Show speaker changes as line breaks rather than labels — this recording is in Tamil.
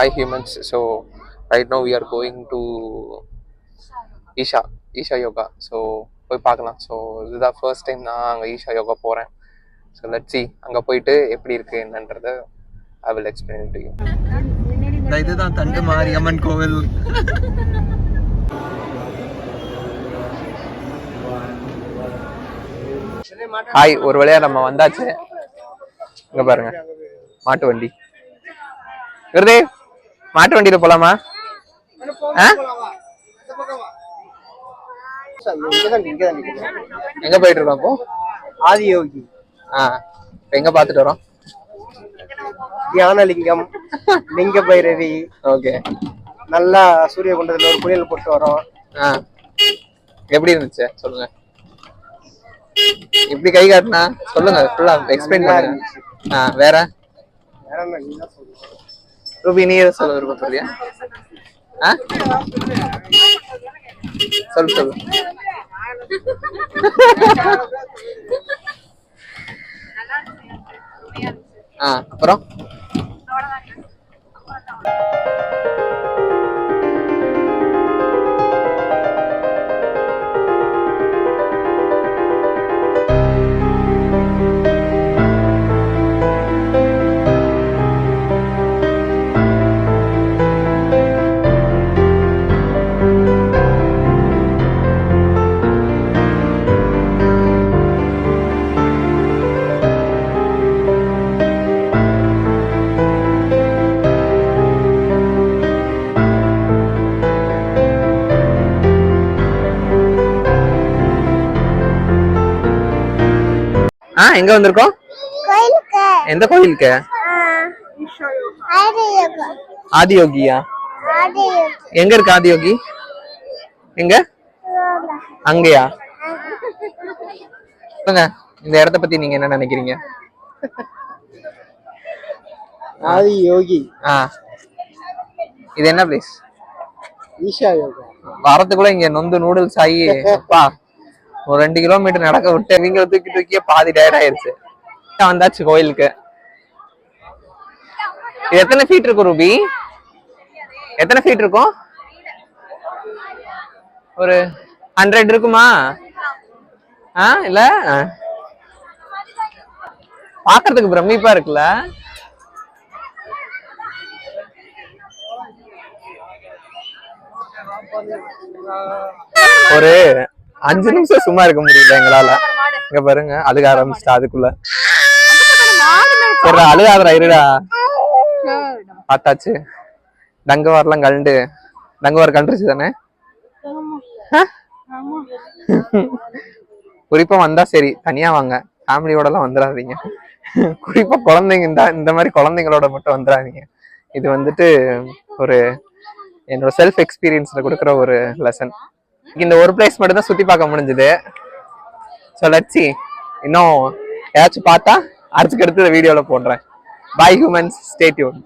Hi humans. So right now we are going to Isha Yoga. So போய் பார்க்கலாம். ஸோ இதுதான் ஃபர்ஸ்ட் டைம் நான் அங்கே ஈஷா யோகா போகிறேன். ஸோ லெட்ஸ் see அங்கே போயிட்டு எப்படி இருக்கு என்னன்றதை I will explain it to you. இதுதான் தண்டு மாரியம்மன் கோவில். ஹாய், ஒரு வழியா நம்ம வந்தாச்சு. இங்க பாருங்க மாட்டு வண்டி. விருதே மாட்டு வண்டியில போலாமா? எங்க போயிட்டு இருக்கோம் அப்போ?
ஆதியோகி.
எங்க பாத்துட்டு வரோம்?
தியானலிங்கம், லிங்க பைரவி.
ஓகே,
நல்லா சூரிய குண்டத்துல ஒரு குளியல் போட்டு வரோம்.
எப்படி இருந்துச்சு சொல்லுங்க. இப்படி கை காட்டினா சொல்லுங்க, ஃபுல்லா எக்ஸ்பிளைன் பண்ணுங்க. வேற ரூபி நீ எதை சொல்ல விருப்பப்படுறியா? சொல்லு சொல்லு. அப்புறம் எங்க வந்திருக்கோம்? எந்த கோயிலுக்கு? ஆதியோகியா? எங்க இருக்கு ஆதியோகி? எங்க? அங்கயா? இந்த இடத்த பத்தி நீங்க என்ன நினைக்கிறீங்க?
ஆதியோகி
இது என்ன பிளேஸ்?
ஈஷா யோகா.
வரத்துக்குள்ள இங்க நொந்து நூடுல்ஸ் ஆகி அப்பா ஒரு 2 கிலோமீட்டர் நடக்க விட்டு நீங்க தூக்கி தூக்கியே பாதி டயர்ட் ஆயிருச்சு. வந்தாச்சு கோயிலுக்கு. இது எத்தனை ஃபீட் இருக்கும் ரூபி? எத்தனை ஃபீட் இருக்கும்? ஒரு 100 இருக்குமா? இல்ல பாக்குறதுக்கு பிரமிப்பா இருக்குல்ல. ஒரு 5 நிமிஷம் சும்மா இருக்க முடியல எங்களால. இங்க பாருங்க அழுக ஆரம்பிச்சிட்டா. அதுக்குள்ள சரி அழுகாதரா, இருடா. பார்த்தாச்சு டங்கவாரெல்லாம் கண்டு. டங்கவார் கண்டுருச்சு தானே? குறிப்பா வந்தா சரி தனியா வாங்க, ஃபேமிலியோட எல்லாம் வந்துடாதீங்க. குறிப்பா குழந்தைங்க இந்த மாதிரி குழந்தைங்களோட மட்டும் வந்துடாதீங்க. இது வந்துட்டு ஒரு என்னோட செல்ஃப் எக்ஸ்பீரியன்ஸ்ல கொடுக்குற ஒரு லெசன். இந்த ஒரு பிளேஸ் மட்டும் தான் சுத்தி பார்க்க முடிஞ்சது. ஸோ லெட்ஸ் see இன்னும் ஏதாச்சும் பார்த்தா அடுத்துக்கு அடுத்த வீடியோல போடுறேன். Bye humans, stay tune.